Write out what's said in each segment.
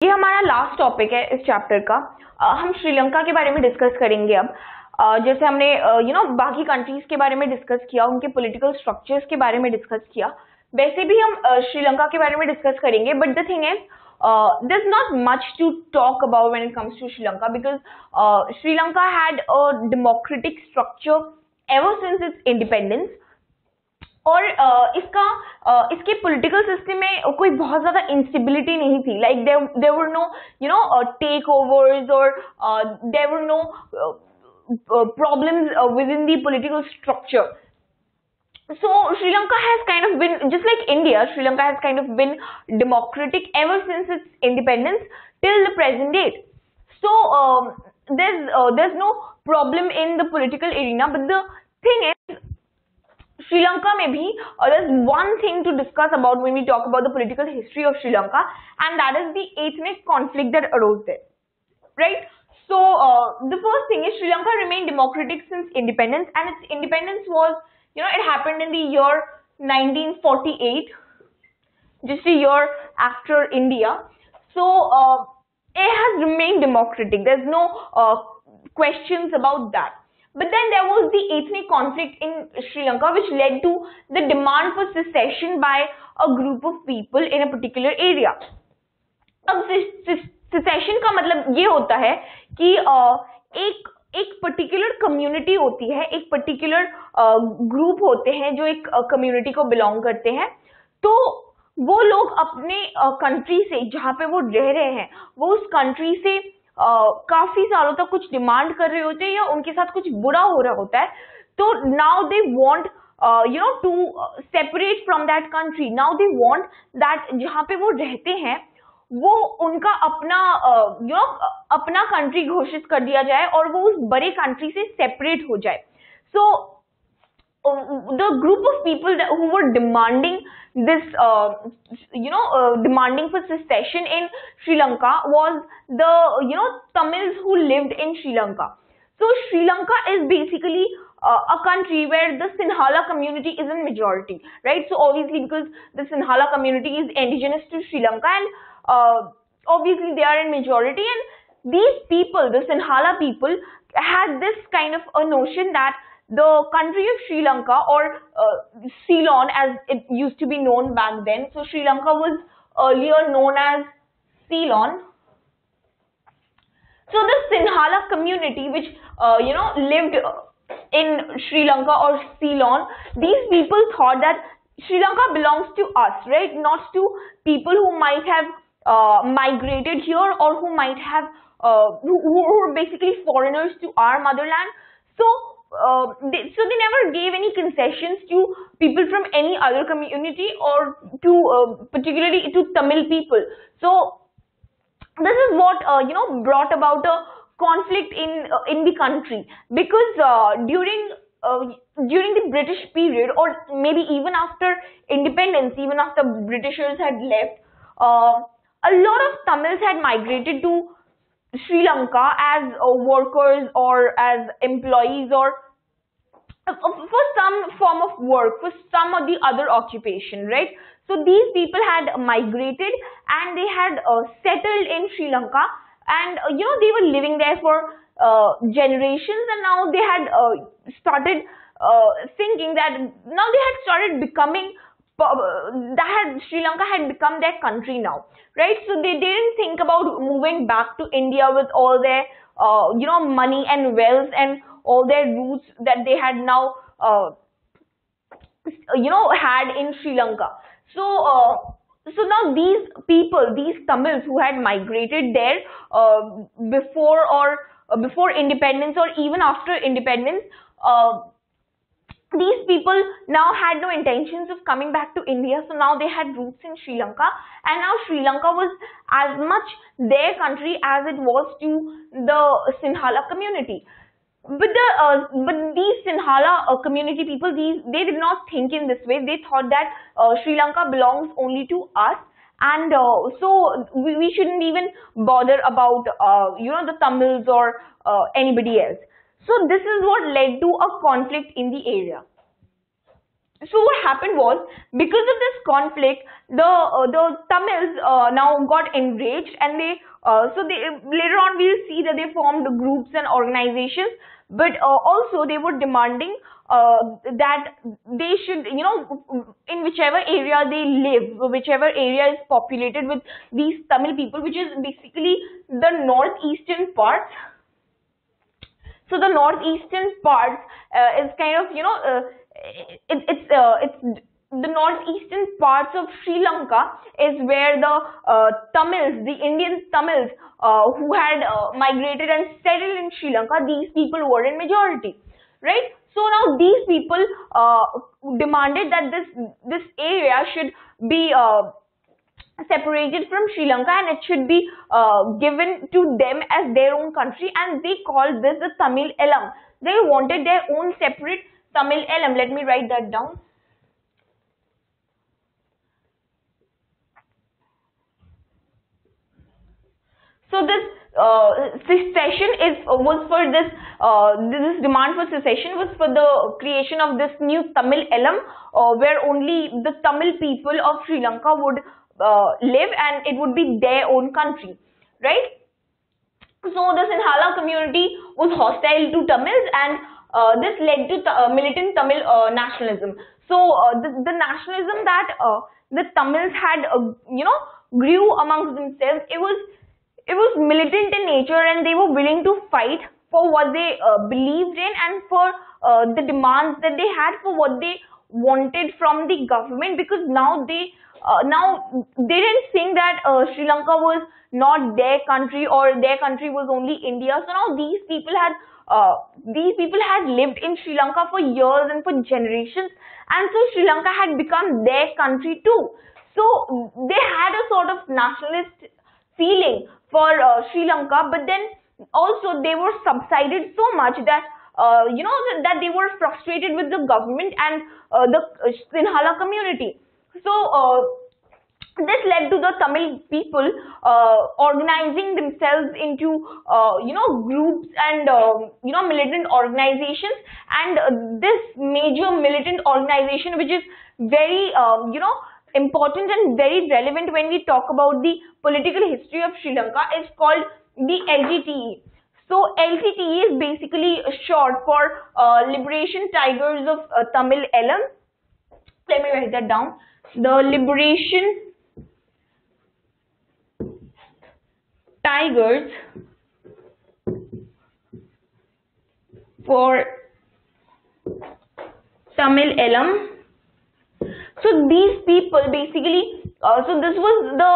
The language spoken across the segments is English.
ये हमारा last topic है इस चैप्टर का। हम श्रीलंका के बारे में डिस्कस करेंगे अब। जैसे हमने बाकी कंट्रीज के बारे में डिस्कस किया, उनके पॉलिटिकल स्ट्रक्चर्स के बारे में डिस्कस किया, वैसे भी हम श्रीलंका के बारे में डिस्कस करेंगे। But the thing is there's not much to talk about when it comes to Sri Lanka because Sri Lanka had a democratic structure ever since its independence. और इसके पॉलिटिकल सिस्टम में कोई बहुत ज्यादा इंस्टेबिलिटी नहीं थी। Like there were no takeovers और there were no problems within the political structure. So Sri Lanka has kind of been, just like India, Sri Lanka has kind of been democratic ever since its independence till the present date. So there's no problem in the political arena. But the thing is, Sri Lanka में भी there's one thing to discuss about when we talk about the political history of Sri Lanka, and that is the ethnic conflict that arose there, right? So the first thing is Sri Lanka remained democratic since independence, and its independence was, it happened in the year 1948, just a year after India. So it has remained democratic. There's no questions about that. But then there was the ethnic conflict in Sri Lanka, which led to the demand for secession by a group of people in a particular area. अब secession का मतलब ये होता है कि एक particular community होती है, एक पर्टिकुलर ग्रुप होते हैं जो एक कम्युनिटी को बिलोंग करते हैं, तो वो लोग अपने कंट्री से, जहाँ पे वो रह रहे हैं, वो उस कंट्री से काफी सालों तक कुछ डिमांड कर रहे होते हैं या उनके साथ कुछ बुरा हो रहा होता है. तो now they want to separate from that country. Now they want that जहाँ पे वो रहते हैं वो उनका अपना कंट्री घोषित कर दिया जाए और वो उस बड़े कंट्री से सेपरेट हो जाए. सो the group of people who were demanding this, demanding for secession in Sri Lanka was the, Tamils who lived in Sri Lanka. So Sri Lanka is basically a country where the Sinhala community is in majority, right? So obviously because the Sinhala community is indigenous to Sri Lanka, and obviously they are in majority, and these people, the Sinhala people, had this kind of a notion that the country of Sri Lanka, or Ceylon as it used to be known back then. So Sri Lanka was earlier known as Ceylon. So the Sinhala community, which lived in Sri Lanka or Ceylon, these people thought that Sri Lanka belongs to us, right? Not to people who might have migrated here, or who might have who are basically foreigners to our motherland. So they never gave any concessions to people from any other community, or to particularly to Tamil people. So this is what brought about a conflict in the country, because during the British period, or maybe even after independence, even after Britishers had left, a lot of Tamils had migrated to Sri Lanka as workers or as employees, or for some form of work, for some of the other occupation, right? So these people had migrated and they had settled in Sri Lanka, and they were living there for generations, and now they had started thinking that now they had started becoming Sri Lanka had become their country now, right? So they didn't think about moving back to India with all their money and wealth and all their roots that they had now had in Sri Lanka. So now these people, these Tamils who had migrated there before independence, or even after independence, these people now had no intentions of coming back to India. So now they had roots in Sri Lanka, and now Sri Lanka was as much their country as it was to the Sinhala community. But these Sinhala community people, they did not think in this way. They thought that Sri Lanka belongs only to us, and so we shouldn't even bother about the Tamils or anybody else. So this is what led to a conflict in the area. So what happened was, because of this conflict, the Tamils now got enraged, and they later on we'll see that they formed groups and organizations, but also they were demanding that they should, in whichever area they live, whichever area is populated with these Tamil people, which is basically the northeastern parts. So the northeastern parts is kind of, it's the northeastern parts of Sri Lanka is where the Tamils, the Indian Tamils who had migrated and settled in Sri Lanka, these people were in majority, right? So now these people demanded that this area should be separated from Sri Lanka, and it should be given to them as their own country, and they called this the Tamil Elam. They wanted their own separate Tamil Elam. Let me write that down. So this secession was for this demand for secession was for the creation of this new Tamil Elam, where only the Tamil people of Sri Lanka would live, and it would be their own country, right? So the Sinhala community was hostile to Tamils, and this led to militant Tamil nationalism. So the nationalism that the Tamils had, grew amongst themselves, it was militant in nature, and they were willing to fight for what they believed in, and for the demands that they had, for what they wanted from the government, because now they didn't think that Sri Lanka was not their country, or their country was only India. So now these people had lived in Sri Lanka for years and for generations, and so Sri Lanka had become their country too. So they had a sort of nationalist feeling for Sri Lanka, but then also they were subsided so much that that they were frustrated with the government and the Sinhala community. So this led to the Tamil people organizing themselves into groups and militant organizations, and this major militant organization, which is very important and very relevant when we talk about the political history of Sri Lanka, is called the LTTE. So LTTE is basically short for Liberation Tigers of Tamil Elam. Let me write that down. The Liberation Tigers for Tamil Elam. So these people basically, so this was the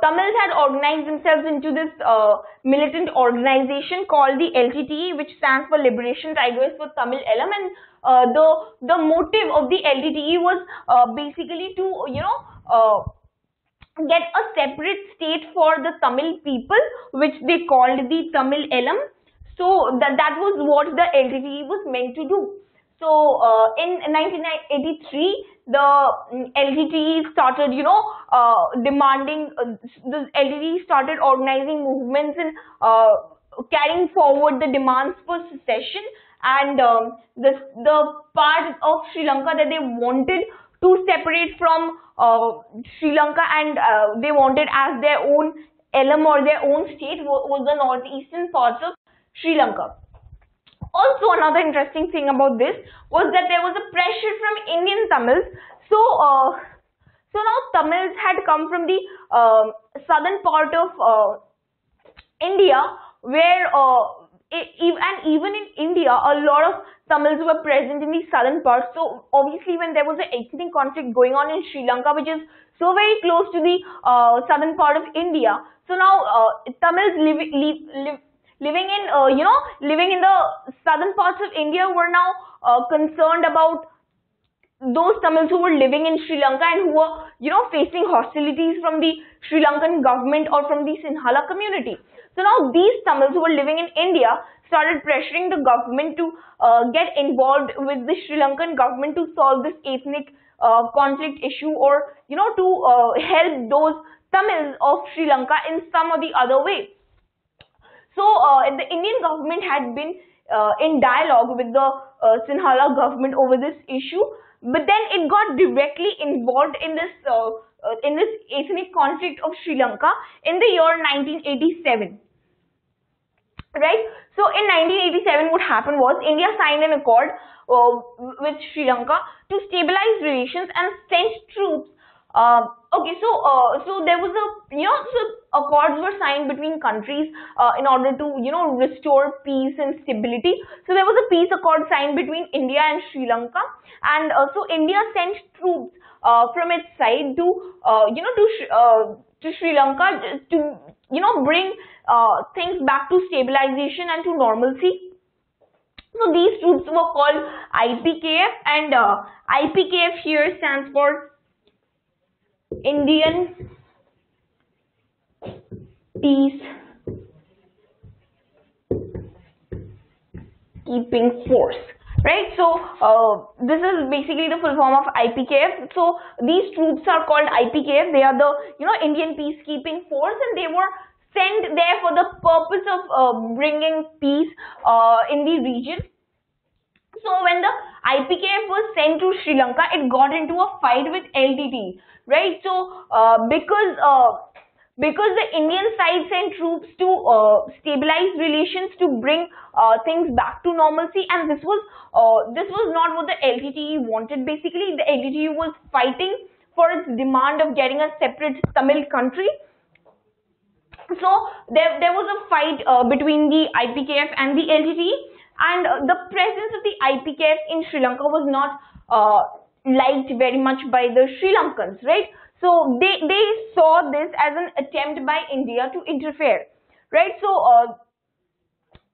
Tamils had organized themselves into this militant organization called the LTTE, which stands for Liberation Tigers for Tamil Elam, and the motive of the LTTE was basically to get a separate state for the Tamil people, which they called the Tamil Elam. So that was what the LTTE was meant to do. So in 1983, the LTTE started, demanding. The LTTE started organizing movements and carrying forward the demands for secession, and the part of Sri Lanka that they wanted to separate from Sri Lanka, and they wanted as their own Elam or their own state was the northeastern parts of Sri Lanka. Also, another interesting thing about this was that there was a pressure from Indian Tamils. So now Tamils had come from the southern part of India, where even in India, a lot of Tamils were present in the southern part. So obviously, when there was an ethnic conflict going on in Sri Lanka, which is so very close to the southern part of India, so now Tamils living in the southern parts of India were now concerned about those Tamils who were living in Sri Lanka and who were, facing hostilities from the Sri Lankan government or from the Sinhala community. So now these Tamils who were living in India started pressuring the government to get involved with the Sri Lankan government to solve this ethnic conflict issue, or, to help those Tamils of Sri Lanka in some or the other way. So the Indian government had been in dialogue with the Sinhala government over this issue, but then it got directly involved in this ethnic conflict of Sri Lanka in the year 1987. Right? So in 1987, what happened was India signed an accord with Sri Lanka to stabilize relations and sent troops. So there was so accords were signed between countries in order to restore peace and stability. So there was a peace accord signed between India and Sri Lanka, and so India sent troops from its side to Sri Lanka to bring things back to stabilization and to normalcy. So these troops were called IPKF, and IPKF here stands for Indian Peacekeeping Force. Right? So this is basically the full form of IPKF. So these troops are called IPKF. They are the Indian Peacekeeping Force, and they were sent there for the purpose of bringing peace in the region. So when the IPKF was sent to Sri Lanka, it got into a fight with LTT, right? So because the Indian side sent troops to stabilize relations, to bring things back to normalcy, and this was not what the LTTE wanted. Basically, the LTTE was fighting for its demand of getting a separate Tamil country. So there was a fight between the IPKF and the LTTE, and the presence of the IPKF in Sri Lanka was not liked very much by the Sri Lankans, right? So they saw this as an attempt by India to interfere, right? So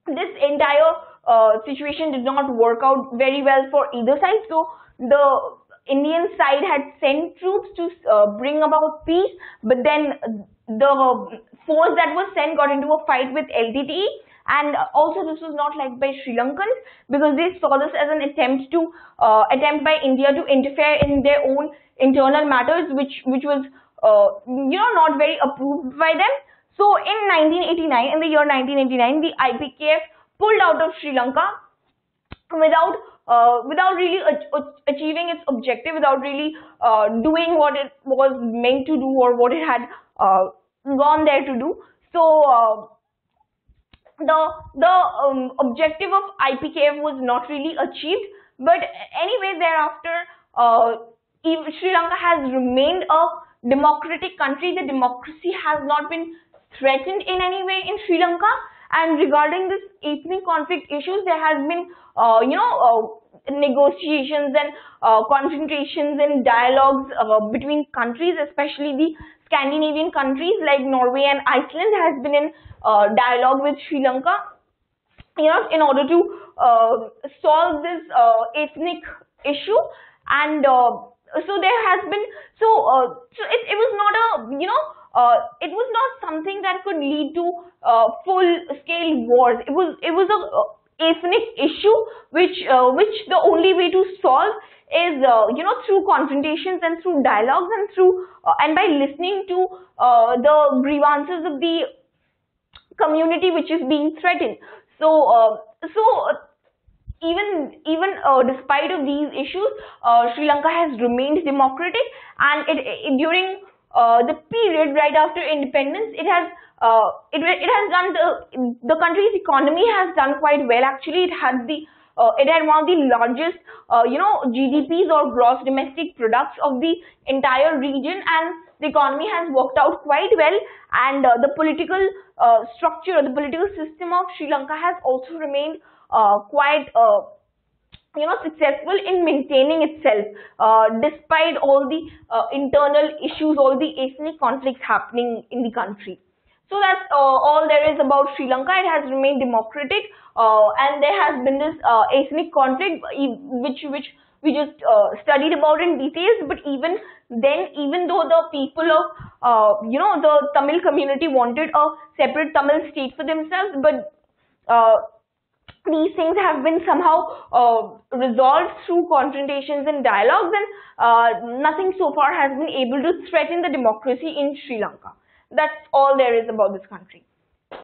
this entire situation did not work out very well for either side. So the Indian side had sent troops to bring about peace, but then the force that was sent got into a fight with LTTE, and also this was not liked by Sri Lankans because they saw this as an attempt by India to interfere in their own internal matters, which was not very approved by them. So in 1989, in the year 1989, the IPKF pulled out of Sri Lanka without really achieving its objective, without really doing what it was meant to do or what it had gone there to do. So the objective of IPKF was not really achieved. But anyway, thereafter, Sri Lanka has remained a democratic country. The democracy has not been threatened in any way in Sri Lanka. And regarding this ethnic conflict issues, there has been negotiations and confrontations and dialogues between countries, especially the Scandinavian countries like Norway and Iceland has been in dialogue with Sri Lanka, in order to solve this ethnic issue. And so there has been it was not it was not something that could lead to full scale wars. It was a ethnic issue which the only way to solve is through confrontations and through dialogues and through and by listening to the grievances of the community which is being threatened. So even despite of these issues, Sri Lanka has remained democratic, and during the period right after independence, it has done the country's economy has done quite well. Actually, it had one of the largest GDPs or gross domestic products of the entire region, and the economy has worked out quite well, and the political structure, the political system of Sri Lanka has also remained quite successful in maintaining itself despite all the internal issues, all the ethnic conflicts happening in the country. So that's all there is about Sri Lanka. It has remained democratic, and there has been this ethnic conflict which we just studied about in details. But even then, even though the people of the Tamil community wanted a separate Tamil state for themselves, but these things have been somehow resolved through confrontations and dialogues, and nothing so far has been able to threaten the democracy in Sri Lanka. That's all there is about this country.